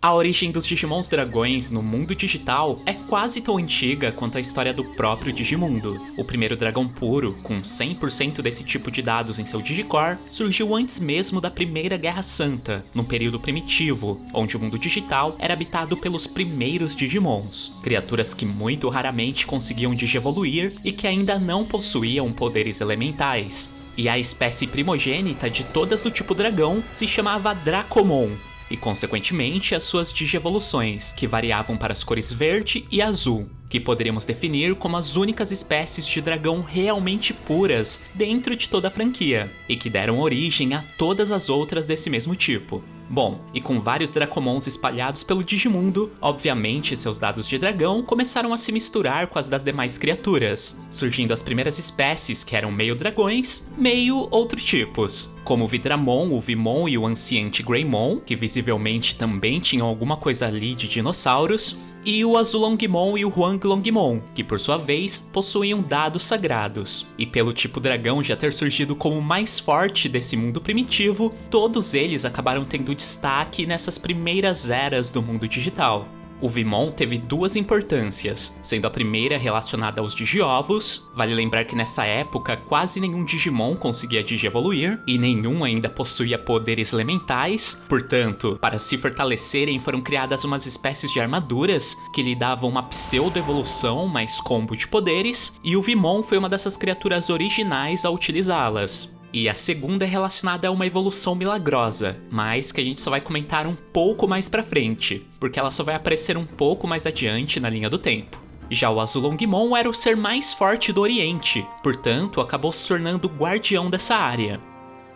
A origem dos Digimons dragões no mundo digital é quase tão antiga quanto a história do próprio Digimundo. O primeiro dragão puro, com 100% desse tipo de dados em seu Digicore, surgiu antes mesmo da Primeira Guerra Santa, num período primitivo, onde o mundo digital era habitado pelos primeiros Digimons, criaturas que muito raramente conseguiam digievoluir e que ainda não possuíam poderes elementais. E a espécie primogênita de todas do tipo dragão se chamava Dracomon, e consequentemente as suas digievoluções, que variavam para as cores verde e azul, que poderíamos definir como as únicas espécies de dragão realmente puras dentro de toda a franquia, e que deram origem a todas as outras desse mesmo tipo. Bom, e com vários Dracomons espalhados pelo Digimundo, obviamente seus dados de dragão começaram a se misturar com as das demais criaturas, surgindo as primeiras espécies que eram meio dragões, meio outros tipos, como o Vidramon, o Vimon e o Anciente Greymon, que visivelmente também tinham alguma coisa ali de dinossauros, e o Azulongmon e o Huanglongmon, que por sua vez possuíam dados sagrados. E pelo tipo dragão já ter surgido como o mais forte desse mundo primitivo, todos eles acabaram tendo destaque nessas primeiras eras do mundo digital. O Vimon teve duas importâncias, sendo a primeira relacionada aos Digiovos. Vale lembrar que nessa época quase nenhum Digimon conseguia digievoluir e nenhum ainda possuía poderes elementais, portanto, para se fortalecerem foram criadas umas espécies de armaduras que lhe davam uma pseudo-evolução mais combo de poderes, e o Vimon foi uma dessas criaturas originais a utilizá-las. E a segunda é relacionada a uma evolução milagrosa, mas que a gente só vai comentar um pouco mais pra frente, porque ela só vai aparecer um pouco mais adiante na linha do tempo. Já o Azulongmon era o ser mais forte do Oriente, portanto acabou se tornando o guardião dessa área.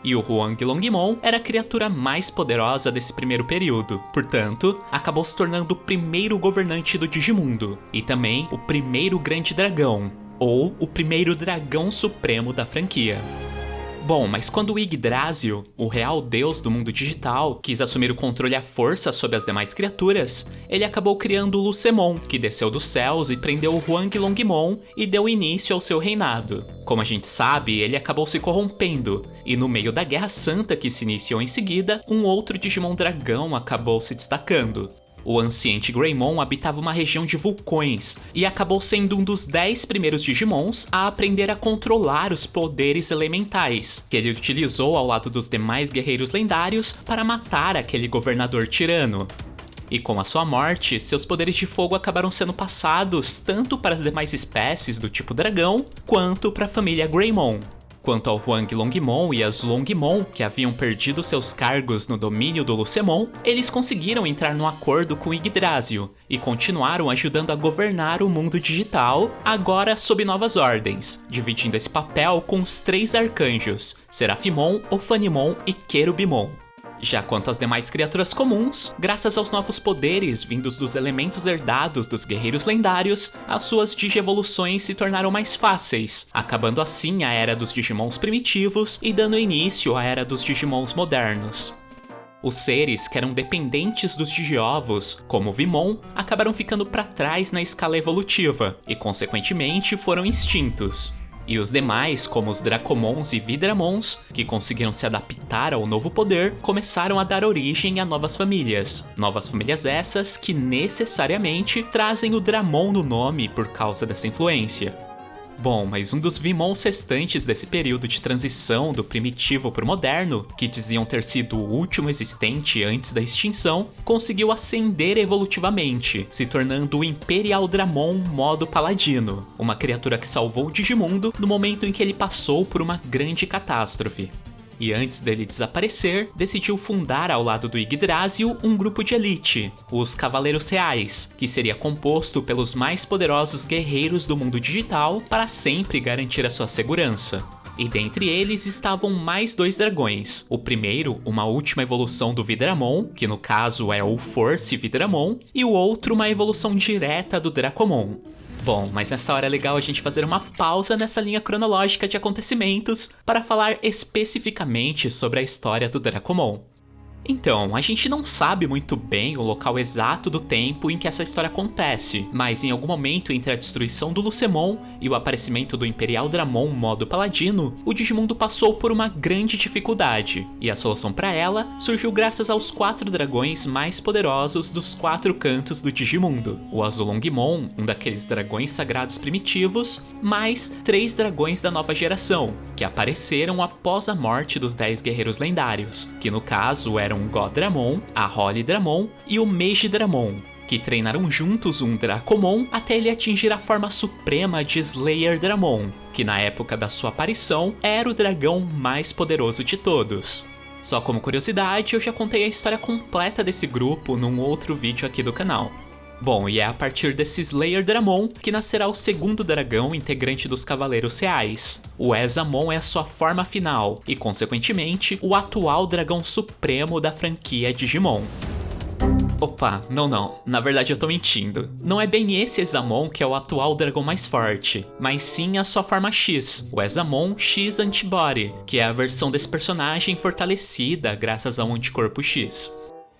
E o Huanglongmon era a criatura mais poderosa desse primeiro período, portanto, acabou se tornando o primeiro governante do Digimundo, e também o primeiro grande dragão, ou o primeiro dragão supremo da franquia. Bom, mas quando o Yggdrasil, o real deus do mundo digital, quis assumir o controle à força sobre as demais criaturas, ele acabou criando o Lucemon, que desceu dos céus e prendeu o Huanglongmon e deu início ao seu reinado. Como a gente sabe, ele acabou se corrompendo, e no meio da Guerra Santa que se iniciou em seguida, um outro Digimon dragão acabou se destacando. O Anciente Greymon habitava uma região de vulcões e acabou sendo um dos 10 primeiros Digimons a aprender a controlar os poderes elementais, que ele utilizou ao lado dos demais guerreiros lendários para matar aquele governador tirano. E com a sua morte, seus poderes de fogo acabaram sendo passados tanto para as demais espécies do tipo dragão, quanto para a família Greymon. Quanto ao Huanglongmon e Azulongmon, que haviam perdido seus cargos no domínio do Lucemon, eles conseguiram entrar num acordo com Yggdrasil e continuaram ajudando a governar o mundo digital, agora sob novas ordens, dividindo esse papel com os 3 arcanjos, Serafimon, Ophanimon e Querubimon. Já quanto às demais criaturas comuns, graças aos novos poderes vindos dos elementos herdados dos guerreiros lendários, as suas digievoluções se tornaram mais fáceis, acabando assim a era dos Digimons primitivos e dando início à era dos Digimons modernos. Os seres que eram dependentes dos Digiovos, como o Vimon, acabaram ficando para trás na escala evolutiva e, consequentemente, foram extintos. E os demais, como os Dracomons e Vidramons, que conseguiram se adaptar ao novo poder, começaram a dar origem a novas famílias. Novas famílias essas que necessariamente trazem o Dramon no nome por causa dessa influência. Bom, mas um dos Vimons restantes desse período de transição do primitivo para o moderno, que diziam ter sido o último existente antes da extinção, conseguiu ascender evolutivamente, se tornando o Imperial Dramon modo paladino, uma criatura que salvou o Digimundo no momento em que ele passou por uma grande catástrofe. E antes dele desaparecer, decidiu fundar ao lado do Yggdrasil um grupo de elite, os Cavaleiros Reais, que seria composto pelos mais poderosos guerreiros do mundo digital para sempre garantir a sua segurança. E dentre eles estavam mais 2 dragões. O primeiro, uma última evolução do Vidramon, que no caso é o Force Vidramon, e o outro uma evolução direta do Dracomon. Bom, mas nessa hora é legal a gente fazer uma pausa nessa linha cronológica de acontecimentos para falar especificamente sobre a história do Dracomon. Então, a gente não sabe muito bem o local exato do tempo em que essa história acontece, mas em algum momento entre a destruição do Lucemon e o aparecimento do Imperial Dramon modo Paladino, o Digimundo passou por uma grande dificuldade, e a solução para ela surgiu graças aos 4 dragões mais poderosos dos 4 cantos do Digimundo: o Azulongmon, um daqueles dragões sagrados primitivos, mais 3 dragões da nova geração, que apareceram após a morte dos 10 guerreiros lendários, que no caso eram o God Dramon, a Holy Dramon e o Mage Dramon, que treinaram juntos um Dracomon até ele atingir a forma suprema de Slayer Dramon, que na época da sua aparição era o dragão mais poderoso de todos. Só como curiosidade, eu já contei a história completa desse grupo num outro vídeo aqui do canal. Bom, e é a partir desse Slayer Dramon que nascerá o segundo dragão integrante dos Cavaleiros Reais. O Ezamon é a sua forma final e, consequentemente, o atual dragão supremo da franquia Digimon. Opa, não, na verdade eu tô mentindo. Não é bem esse Ezamon que é o atual dragão mais forte, mas sim a sua forma X, o Ezamon X Antibody, que é a versão desse personagem fortalecida graças ao anticorpo X.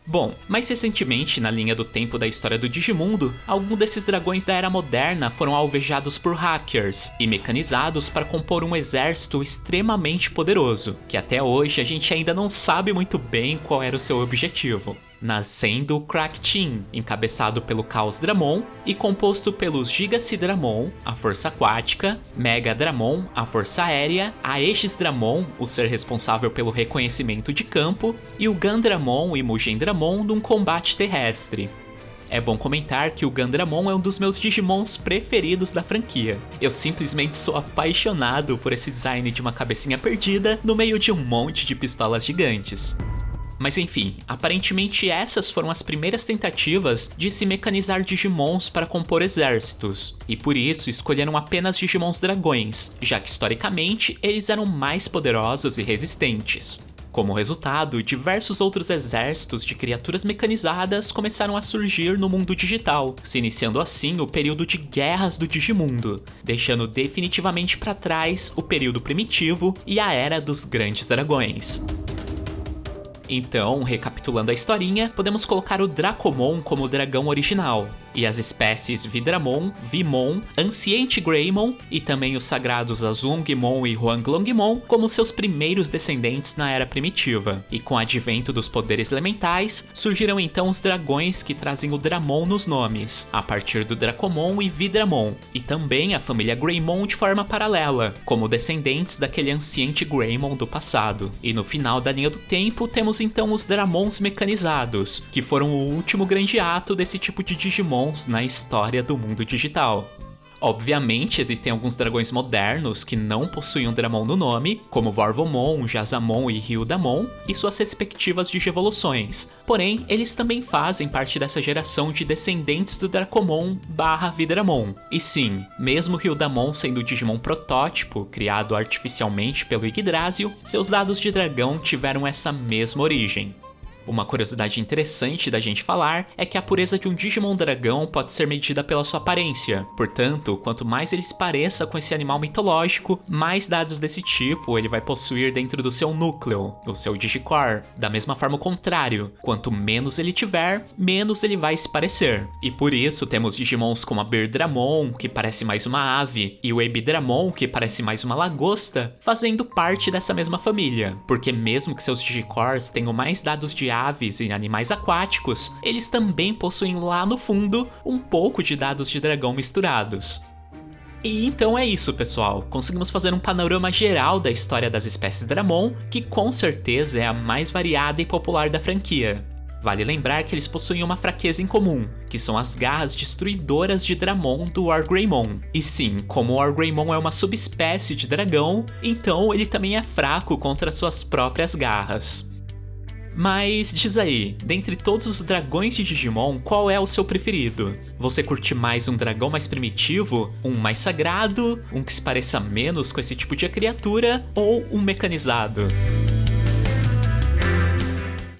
Bom, mais recentemente, na linha do tempo da história do Digimundo, alguns desses dragões da Era Moderna foram alvejados por hackers e mecanizados para compor um exército extremamente poderoso, que até hoje a gente ainda não sabe muito bem qual era o seu objetivo. Nascendo o Crack Team, encabeçado pelo Chaos Dramon e composto pelos Giga-C Dramon, a força aquática, Mega Dramon, a força aérea, a Aegis Dramon, o ser responsável pelo reconhecimento de campo, e o Gandramon e Mugen Dramon num combate terrestre. É bom comentar que o Gandramon é um dos meus Digimons preferidos da franquia. Eu simplesmente sou apaixonado por esse design de uma cabecinha perdida no meio de um monte de pistolas gigantes. Mas enfim, aparentemente essas foram as primeiras tentativas de se mecanizar Digimons para compor exércitos, e por isso escolheram apenas Digimons dragões, já que historicamente eles eram mais poderosos e resistentes. Como resultado, diversos outros exércitos de criaturas mecanizadas começaram a surgir no mundo digital, se iniciando assim o período de guerras do Digimundo, deixando definitivamente para trás o período primitivo e a era dos grandes dragões. Então, recapitulando a historinha, podemos colocar o Dracomon como o dragão original, e as espécies Vidramon, Vimon, Ancient Greymon e também os sagrados Azulongmon e Huanglongmon como seus primeiros descendentes na Era Primitiva. E com o advento dos poderes elementais, surgiram então os dragões que trazem o Dramon nos nomes, a partir do Dracomon e Vidramon, e também a família Greymon de forma paralela, como descendentes daquele Ancient Greymon do passado. E no final da linha do tempo, temos então os Dramons mecanizados, que foram o último grande ato desse tipo de Digimon na história do mundo digital. Obviamente, existem alguns dragões modernos que não possuem um Dramon no nome, como Vorvomon, Jazamon e Ryudamon, e suas respectivas digievoluções. Porém, eles também fazem parte dessa geração de descendentes do Dracomon / Vidramon. E sim, mesmo Ryudamon sendo o Digimon protótipo, criado artificialmente pelo Yggdrasil, seus dados de dragão tiveram essa mesma origem. Uma curiosidade interessante da gente falar é que a pureza de um Digimon dragão pode ser medida pela sua aparência. Portanto, quanto mais ele se pareça com esse animal mitológico, mais dados desse tipo ele vai possuir dentro do seu núcleo, o seu Digicore. Da mesma forma o contrário, quanto menos ele tiver, menos ele vai se parecer. E por isso temos Digimons como a Birdramon, que parece mais uma ave, e o Ebidramon, que parece mais uma lagosta, fazendo parte dessa mesma família. Porque mesmo que seus Digicores tenham mais dados de aves e animais aquáticos, eles também possuem lá no fundo um pouco de dados de dragão misturados. E então é isso, pessoal. Conseguimos fazer um panorama geral da história das espécies Dramon, que com certeza é a mais variada e popular da franquia. Vale lembrar que eles possuem uma fraqueza em comum, que são as garras destruidoras de Dramon do Wargreymon. E sim, como o Wargreymon é uma subespécie de dragão, então ele também é fraco contra suas próprias garras. Mas diz aí, dentre todos os dragões de Digimon, qual é o seu preferido? Você curte mais um dragão mais primitivo, um mais sagrado, um que se pareça menos com esse tipo de criatura ou um mecanizado?